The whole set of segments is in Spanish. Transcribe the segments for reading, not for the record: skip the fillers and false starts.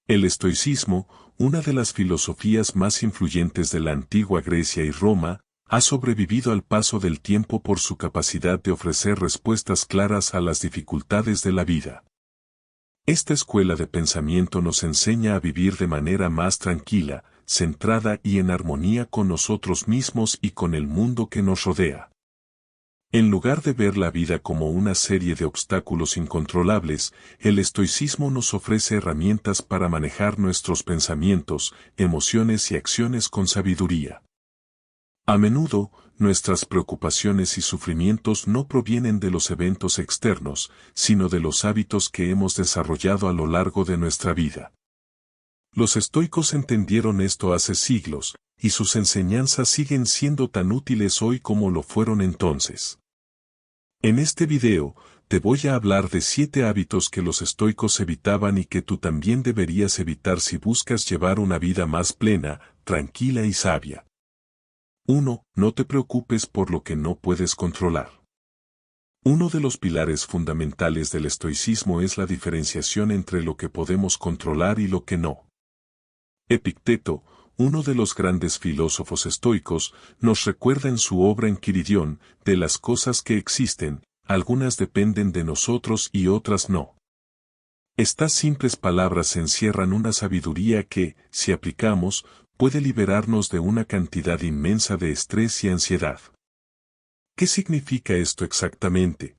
El estoicismo, una de las filosofías más influyentes de la antigua Grecia y Roma, ha sobrevivido al paso del tiempo por su capacidad de ofrecer respuestas claras a las dificultades de la vida. Esta escuela de pensamiento nos enseña a vivir de manera más tranquila, centrada y en armonía con nosotros mismos y con el mundo que nos rodea. En lugar de ver la vida como una serie de obstáculos incontrolables, el estoicismo nos ofrece herramientas para manejar nuestros pensamientos, emociones y acciones con sabiduría. A menudo, nuestras preocupaciones y sufrimientos no provienen de los eventos externos, sino de los hábitos que hemos desarrollado a lo largo de nuestra vida. Los estoicos entendieron esto hace siglos, y sus enseñanzas siguen siendo tan útiles hoy como lo fueron entonces. En este video, te voy a hablar de 7 hábitos que los estoicos evitaban y que tú también deberías evitar si buscas llevar una vida más plena, tranquila y sabia. 1. No te preocupes por lo que no puedes controlar. Uno de los pilares fundamentales del estoicismo es la diferenciación entre lo que podemos controlar y lo que no. Epicteto, uno de los grandes filósofos estoicos, nos recuerda en su obra Enquiridión, de las cosas que existen, algunas dependen de nosotros y otras no. Estas simples palabras encierran una sabiduría que, si aplicamos, puede liberarnos de una cantidad inmensa de estrés y ansiedad. ¿Qué significa esto exactamente?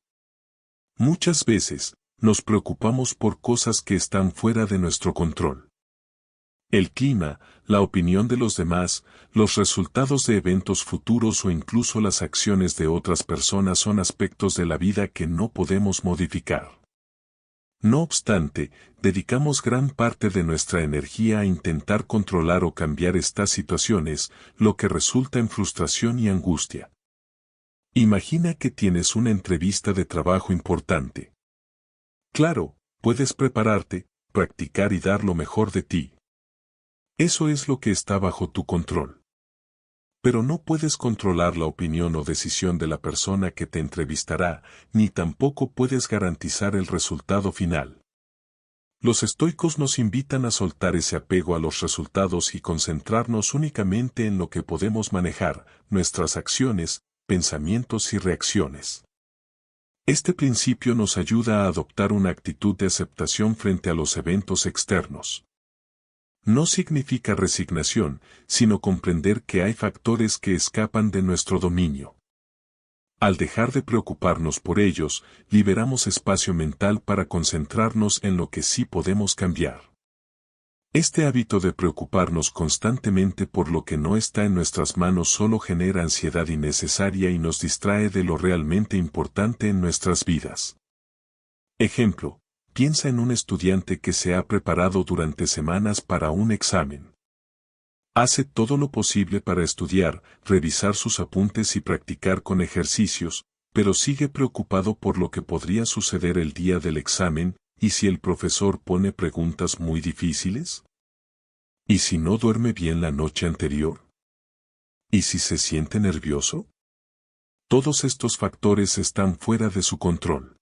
Muchas veces, nos preocupamos por cosas que están fuera de nuestro control. El clima, la opinión de los demás, los resultados de eventos futuros o incluso las acciones de otras personas son aspectos de la vida que no podemos modificar. No obstante, dedicamos gran parte de nuestra energía a intentar controlar o cambiar estas situaciones, lo que resulta en frustración y angustia. Imagina que tienes una entrevista de trabajo importante. Claro, puedes prepararte, practicar y dar lo mejor de ti. Eso es lo que está bajo tu control. Pero no puedes controlar la opinión o decisión de la persona que te entrevistará, ni tampoco puedes garantizar el resultado final. Los estoicos nos invitan a soltar ese apego a los resultados y concentrarnos únicamente en lo que podemos manejar, nuestras acciones, pensamientos y reacciones. Este principio nos ayuda a adoptar una actitud de aceptación frente a los eventos externos. No significa resignación, sino comprender que hay factores que escapan de nuestro dominio. Al dejar de preocuparnos por ellos, liberamos espacio mental para concentrarnos en lo que sí podemos cambiar. Este hábito de preocuparnos constantemente por lo que no está en nuestras manos solo genera ansiedad innecesaria y nos distrae de lo realmente importante en nuestras vidas. Ejemplo. Piensa en un estudiante que se ha preparado durante semanas para un examen. Hace todo lo posible para estudiar, revisar sus apuntes y practicar con ejercicios, pero sigue preocupado por lo que podría suceder el día del examen, ¿y si el profesor pone preguntas muy difíciles? ¿Y si no duerme bien la noche anterior? ¿Y si se siente nervioso? Todos estos factores están fuera de su control.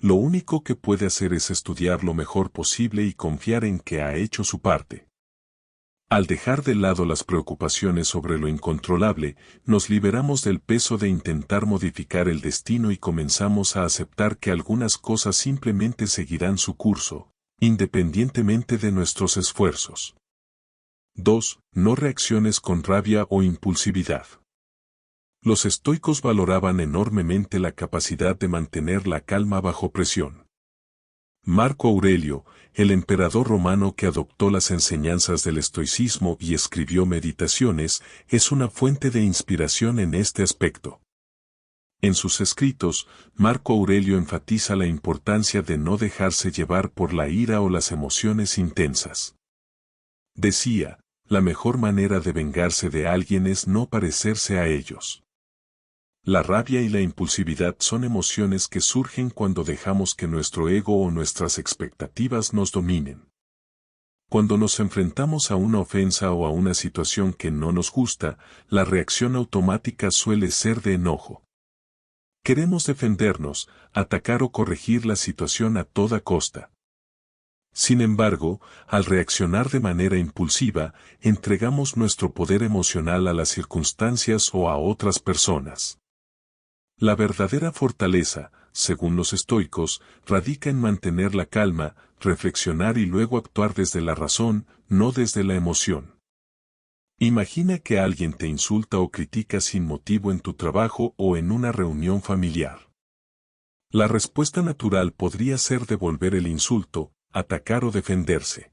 Lo único que puede hacer es estudiar lo mejor posible y confiar en que ha hecho su parte. Al dejar de lado las preocupaciones sobre lo incontrolable, nos liberamos del peso de intentar modificar el destino y comenzamos a aceptar que algunas cosas simplemente seguirán su curso, independientemente de nuestros esfuerzos. 2. No reacciones con rabia o impulsividad. Los estoicos valoraban enormemente la capacidad de mantener la calma bajo presión. Marco Aurelio, el emperador romano que adoptó las enseñanzas del estoicismo y escribió Meditaciones, es una fuente de inspiración en este aspecto. En sus escritos, Marco Aurelio enfatiza la importancia de no dejarse llevar por la ira o las emociones intensas. Decía, la mejor manera de vengarse de alguien es no parecerse a ellos. La rabia y la impulsividad son emociones que surgen cuando dejamos que nuestro ego o nuestras expectativas nos dominen. Cuando nos enfrentamos a una ofensa o a una situación que no nos gusta, la reacción automática suele ser de enojo. Queremos defendernos, atacar o corregir la situación a toda costa. Sin embargo, al reaccionar de manera impulsiva, entregamos nuestro poder emocional a las circunstancias o a otras personas. La verdadera fortaleza, según los estoicos, radica en mantener la calma, reflexionar y luego actuar desde la razón, no desde la emoción. Imagina que alguien te insulta o critica sin motivo en tu trabajo o en una reunión familiar. La respuesta natural podría ser devolver el insulto, atacar o defenderse.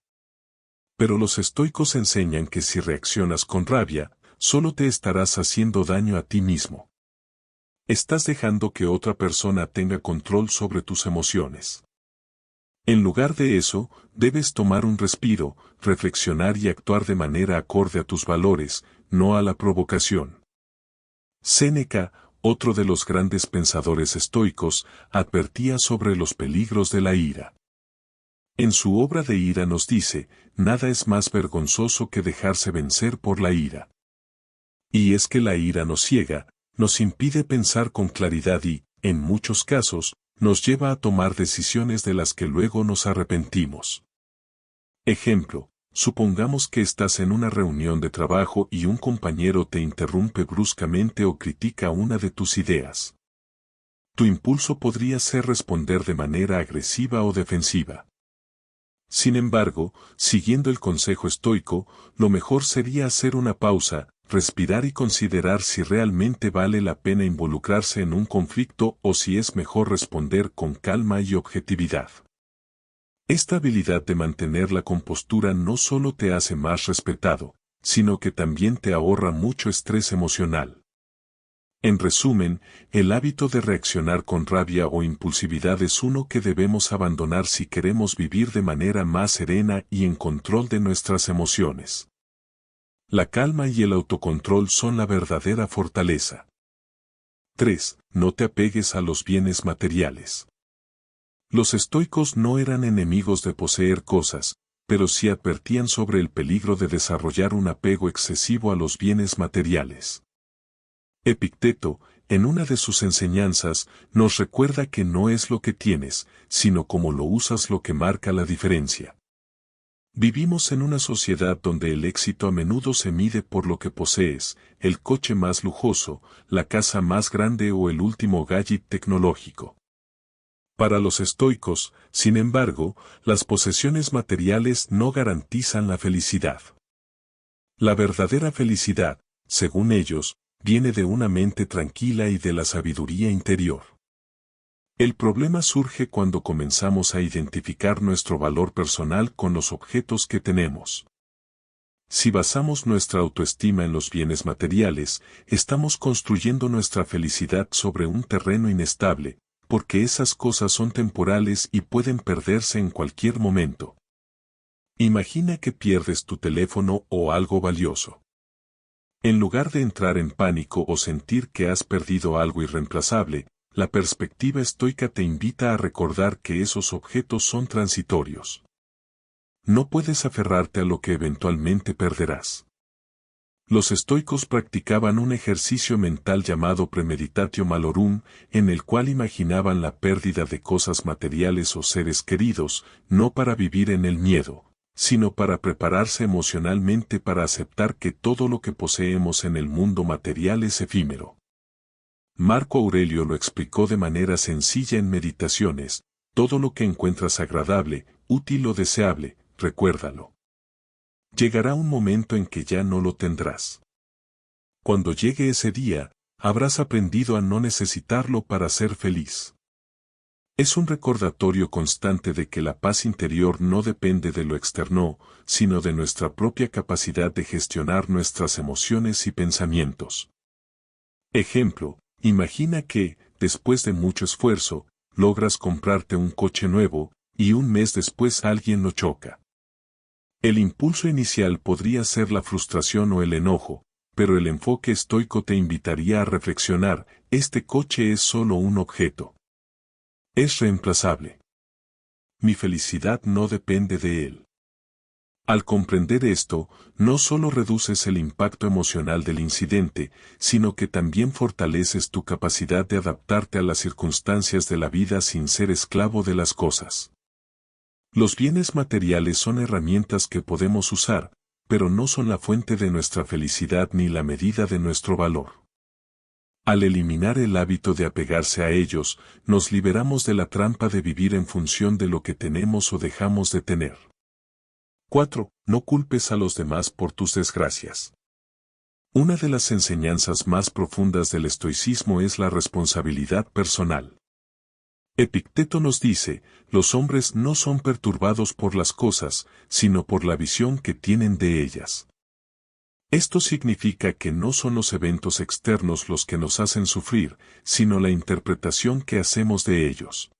Pero los estoicos enseñan que si reaccionas con rabia, solo te estarás haciendo daño a ti mismo. Estás dejando que otra persona tenga control sobre tus emociones. En lugar de eso, debes tomar un respiro, reflexionar y actuar de manera acorde a tus valores, no a la provocación. Séneca, otro de los grandes pensadores estoicos, advertía sobre los peligros de la ira. En su obra de ira nos dice, nada es más vergonzoso que dejarse vencer por la ira. Y es que la ira nos ciega, nos impide pensar con claridad y, en muchos casos, nos lleva a tomar decisiones de las que luego nos arrepentimos. Ejemplo, supongamos que estás en una reunión de trabajo y un compañero te interrumpe bruscamente o critica una de tus ideas. Tu impulso podría ser responder de manera agresiva o defensiva. Sin embargo, siguiendo el consejo estoico, lo mejor sería hacer una pausa, respirar y considerar si realmente vale la pena involucrarse en un conflicto o si es mejor responder con calma y objetividad. Esta habilidad de mantener la compostura no solo te hace más respetado, sino que también te ahorra mucho estrés emocional. En resumen, el hábito de reaccionar con rabia o impulsividad es uno que debemos abandonar si queremos vivir de manera más serena y en control de nuestras emociones. La calma y el autocontrol son la verdadera fortaleza. 3. No te apegues a los bienes materiales. Los estoicos no eran enemigos de poseer cosas, pero sí advertían sobre el peligro de desarrollar un apego excesivo a los bienes materiales. Epicteto, en una de sus enseñanzas, nos recuerda que no es lo que tienes, sino cómo lo usas lo que marca la diferencia. Vivimos en una sociedad donde el éxito a menudo se mide por lo que posees, el coche más lujoso, la casa más grande o el último gadget tecnológico. Para los estoicos, sin embargo, las posesiones materiales no garantizan la felicidad. La verdadera felicidad, según ellos, viene de una mente tranquila y de la sabiduría interior. El problema surge cuando comenzamos a identificar nuestro valor personal con los objetos que tenemos. Si basamos nuestra autoestima en los bienes materiales, estamos construyendo nuestra felicidad sobre un terreno inestable, porque esas cosas son temporales y pueden perderse en cualquier momento. Imagina que pierdes tu teléfono o algo valioso. En lugar de entrar en pánico o sentir que has perdido algo irreemplazable, la perspectiva estoica te invita a recordar que esos objetos son transitorios. No puedes aferrarte a lo que eventualmente perderás. Los estoicos practicaban un ejercicio mental llamado premeditatio malorum, en el cual imaginaban la pérdida de cosas materiales o seres queridos, no para vivir en el miedo, sino para prepararse emocionalmente para aceptar que todo lo que poseemos en el mundo material es efímero. Marco Aurelio lo explicó de manera sencilla en Meditaciones: todo lo que encuentras agradable, útil o deseable, recuérdalo. Llegará un momento en que ya no lo tendrás. Cuando llegue ese día, habrás aprendido a no necesitarlo para ser feliz. Es un recordatorio constante de que la paz interior no depende de lo externo, sino de nuestra propia capacidad de gestionar nuestras emociones y pensamientos. Ejemplo, imagina que, después de mucho esfuerzo, logras comprarte un coche nuevo, y un mes después alguien lo choca. El impulso inicial podría ser la frustración o el enojo, pero el enfoque estoico te invitaría a reflexionar: este coche es solo un objeto. Es reemplazable. Mi felicidad no depende de él. Al comprender esto, no solo reduces el impacto emocional del incidente, sino que también fortaleces tu capacidad de adaptarte a las circunstancias de la vida sin ser esclavo de las cosas. Los bienes materiales son herramientas que podemos usar, pero no son la fuente de nuestra felicidad ni la medida de nuestro valor. Al eliminar el hábito de apegarse a ellos, nos liberamos de la trampa de vivir en función de lo que tenemos o dejamos de tener. 4. No culpes a los demás por tus desgracias. Una de las enseñanzas más profundas del estoicismo es la responsabilidad personal. Epicteto nos dice, los hombres no son perturbados por las cosas, sino por la visión que tienen de ellas. Esto significa que no son los eventos externos los que nos hacen sufrir, sino la interpretación que hacemos de ellos.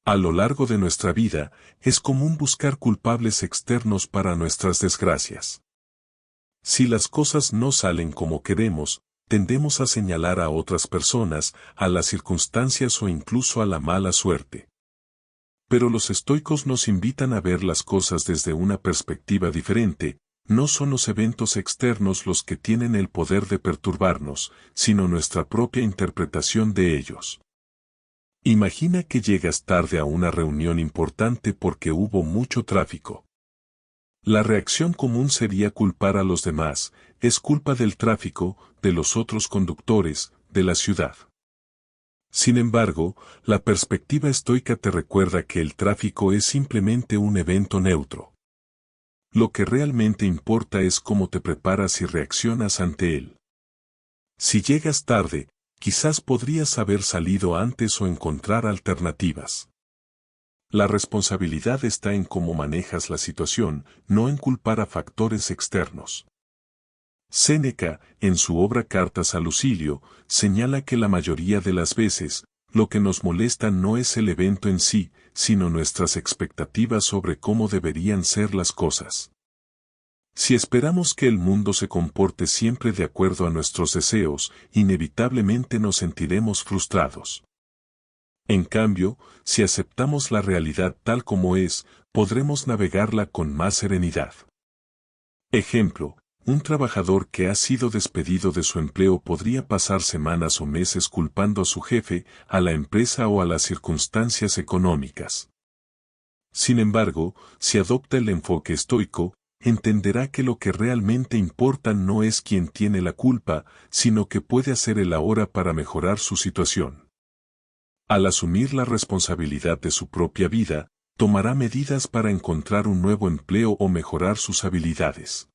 A lo largo de nuestra vida, es común buscar culpables externos para nuestras desgracias. Si las cosas no salen como queremos, tendemos a señalar a otras personas, a las circunstancias o incluso a la mala suerte. Pero los estoicos nos invitan a ver las cosas desde una perspectiva diferente. No son los eventos externos los que tienen el poder de perturbarnos, sino nuestra propia interpretación de ellos. Imagina que llegas tarde a una reunión importante porque hubo mucho tráfico. La reacción común sería culpar a los demás, es culpa del tráfico, de los otros conductores, de la ciudad. Sin embargo, la perspectiva estoica te recuerda que el tráfico es simplemente un evento neutro. Lo que realmente importa es cómo te preparas y reaccionas ante él. Si llegas tarde, quizás podrías haber salido antes o encontrar alternativas. La responsabilidad está en cómo manejas la situación, no en culpar a factores externos. Séneca, en su obra Cartas a Lucilio, señala que la mayoría de las veces, lo que nos molesta no es el evento en sí, sino nuestras expectativas sobre cómo deberían ser las cosas. Si esperamos que el mundo se comporte siempre de acuerdo a nuestros deseos, inevitablemente nos sentiremos frustrados. En cambio, si aceptamos la realidad tal como es, podremos navegarla con más serenidad. Ejemplo, un trabajador que ha sido despedido de su empleo podría pasar semanas o meses culpando a su jefe, a la empresa o a las circunstancias económicas. Sin embargo, si adopta el enfoque estoico, entenderá que lo que realmente importa no es quién tiene la culpa, sino que puede hacer el ahora para mejorar su situación. Al asumir la responsabilidad de su propia vida, tomará medidas para encontrar un nuevo empleo o mejorar sus habilidades.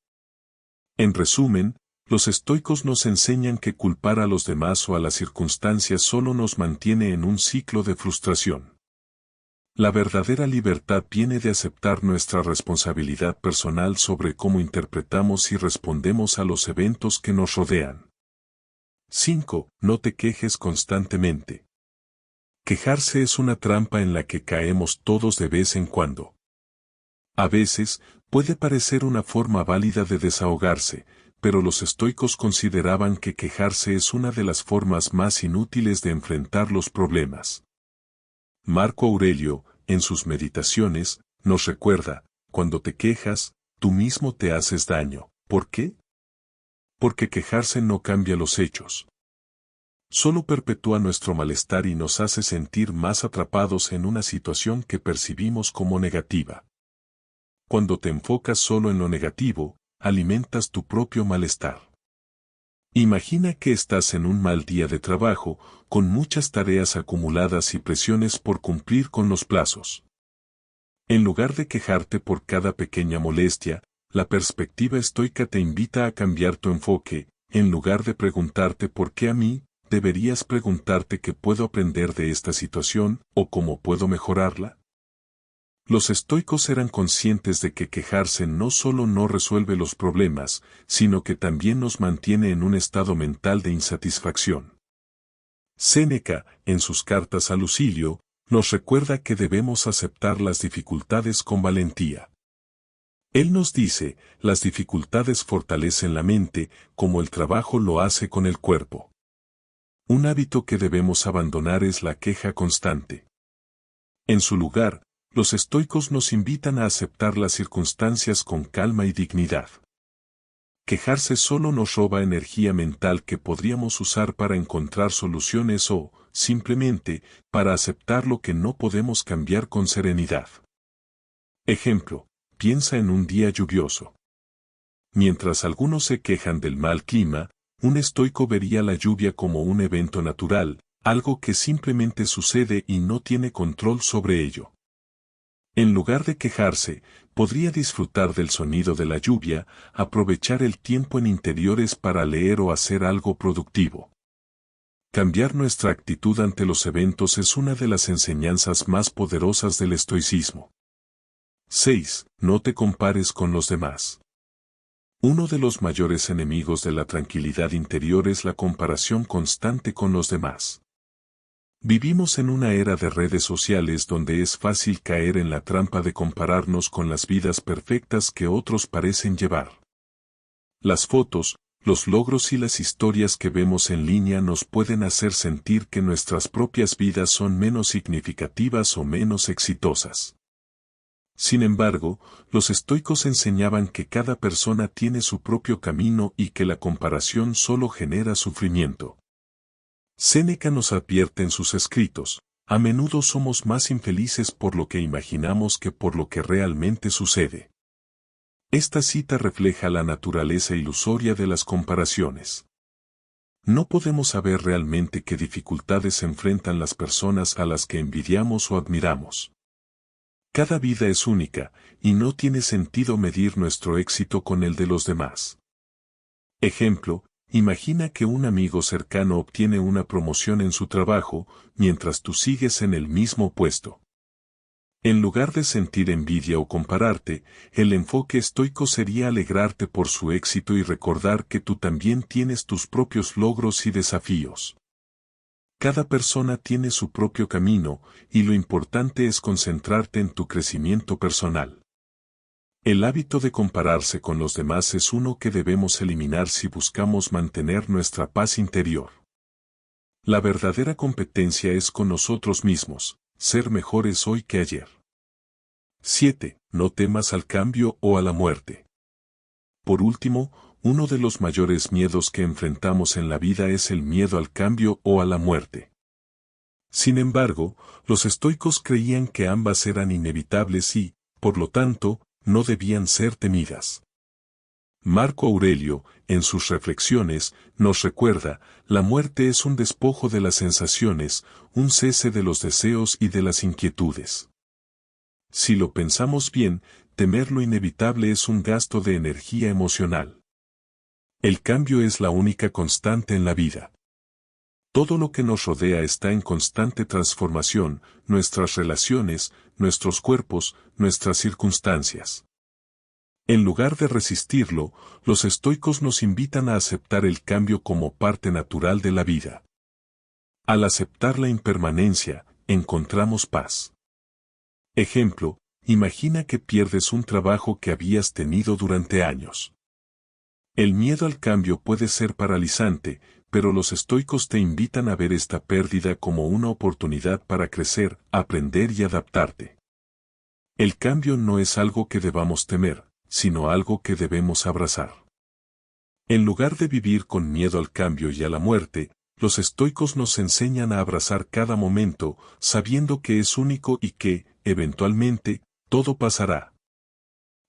En resumen, los estoicos nos enseñan que culpar a los demás o a las circunstancias solo nos mantiene en un ciclo de frustración. La verdadera libertad viene de aceptar nuestra responsabilidad personal sobre cómo interpretamos y respondemos a los eventos que nos rodean. 5. No te quejes constantemente. Quejarse es una trampa en la que caemos todos de vez en cuando. A veces, puede parecer una forma válida de desahogarse, pero los estoicos consideraban que quejarse es una de las formas más inútiles de enfrentar los problemas. Marco Aurelio, en sus meditaciones, nos recuerda, cuando te quejas, tú mismo te haces daño. ¿Por qué? Porque quejarse no cambia los hechos. Solo perpetúa nuestro malestar y nos hace sentir más atrapados en una situación que percibimos como negativa. Cuando te enfocas solo en lo negativo, alimentas tu propio malestar. Imagina que estás en un mal día de trabajo, con muchas tareas acumuladas y presiones por cumplir con los plazos. En lugar de quejarte por cada pequeña molestia, la perspectiva estoica te invita a cambiar tu enfoque. En lugar de preguntarte ¿por qué a mí?, deberías preguntarte qué puedo aprender de esta situación o cómo puedo mejorarla. Los estoicos eran conscientes de que quejarse no solo no resuelve los problemas, sino que también nos mantiene en un estado mental de insatisfacción. Séneca, en sus cartas a Lucilio, nos recuerda que debemos aceptar las dificultades con valentía. Él nos dice, las dificultades fortalecen la mente, como el trabajo lo hace con el cuerpo. Un hábito que debemos abandonar es la queja constante. En su lugar, los estoicos nos invitan a aceptar las circunstancias con calma y dignidad. Quejarse solo nos roba energía mental que podríamos usar para encontrar soluciones o, simplemente, para aceptar lo que no podemos cambiar con serenidad. Ejemplo, piensa en un día lluvioso. Mientras algunos se quejan del mal clima, un estoico vería la lluvia como un evento natural, algo que simplemente sucede y no tiene control sobre ello. En lugar de quejarse, podría disfrutar del sonido de la lluvia, aprovechar el tiempo en interiores para leer o hacer algo productivo. Cambiar nuestra actitud ante los eventos es una de las enseñanzas más poderosas del estoicismo. 6. No te compares con los demás. Uno de los mayores enemigos de la tranquilidad interior es la comparación constante con los demás. Vivimos en una era de redes sociales donde es fácil caer en la trampa de compararnos con las vidas perfectas que otros parecen llevar. Las fotos, los logros y las historias que vemos en línea nos pueden hacer sentir que nuestras propias vidas son menos significativas o menos exitosas. Sin embargo, los estoicos enseñaban que cada persona tiene su propio camino y que la comparación solo genera sufrimiento. Séneca nos advierte en sus escritos, a menudo somos más infelices por lo que imaginamos que por lo que realmente sucede. Esta cita refleja la naturaleza ilusoria de las comparaciones. No podemos saber realmente qué dificultades enfrentan las personas a las que envidiamos o admiramos. Cada vida es única, y no tiene sentido medir nuestro éxito con el de los demás. Ejemplo, imagina que un amigo cercano obtiene una promoción en su trabajo, mientras tú sigues en el mismo puesto. En lugar de sentir envidia o compararte, el enfoque estoico sería alegrarte por su éxito y recordar que tú también tienes tus propios logros y desafíos. Cada persona tiene su propio camino, y lo importante es concentrarte en tu crecimiento personal. El hábito de compararse con los demás es uno que debemos eliminar si buscamos mantener nuestra paz interior. La verdadera competencia es con nosotros mismos, ser mejores hoy que ayer. 7. No temas al cambio o a la muerte. Por último, uno de los mayores miedos que enfrentamos en la vida es el miedo al cambio o a la muerte. Sin embargo, los estoicos creían que ambas eran inevitables y, por lo tanto, no debían ser temidas. Marco Aurelio, en sus reflexiones, nos recuerda, la muerte es un despojo de las sensaciones, un cese de los deseos y de las inquietudes. Si lo pensamos bien, temer lo inevitable es un gasto de energía emocional. El cambio es la única constante en la vida. Todo lo que nos rodea está en constante transformación, nuestras relaciones, nuestros cuerpos, nuestras circunstancias. En lugar de resistirlo, los estoicos nos invitan a aceptar el cambio como parte natural de la vida. Al aceptar la impermanencia, encontramos paz. Ejemplo, imagina que pierdes un trabajo que habías tenido durante años. El miedo al cambio puede ser paralizante, pero los estoicos te invitan a ver esta pérdida como una oportunidad para crecer, aprender y adaptarte. El cambio no es algo que debamos temer, sino algo que debemos abrazar. En lugar de vivir con miedo al cambio y a la muerte, los estoicos nos enseñan a abrazar cada momento, sabiendo que es único y que, eventualmente, todo pasará.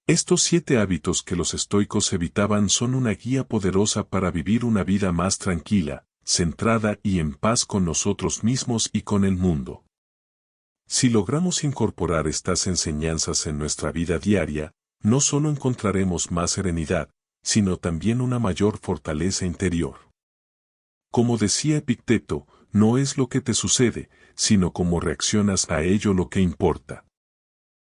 Estos 7 hábitos que los estoicos evitaban son una guía poderosa para vivir una vida más tranquila, centrada y en paz con nosotros mismos y con el mundo. Si logramos incorporar estas enseñanzas en nuestra vida diaria, no solo encontraremos más serenidad, sino también una mayor fortaleza interior. Como decía Epicteto, no es lo que te sucede, sino cómo reaccionas a ello lo que importa.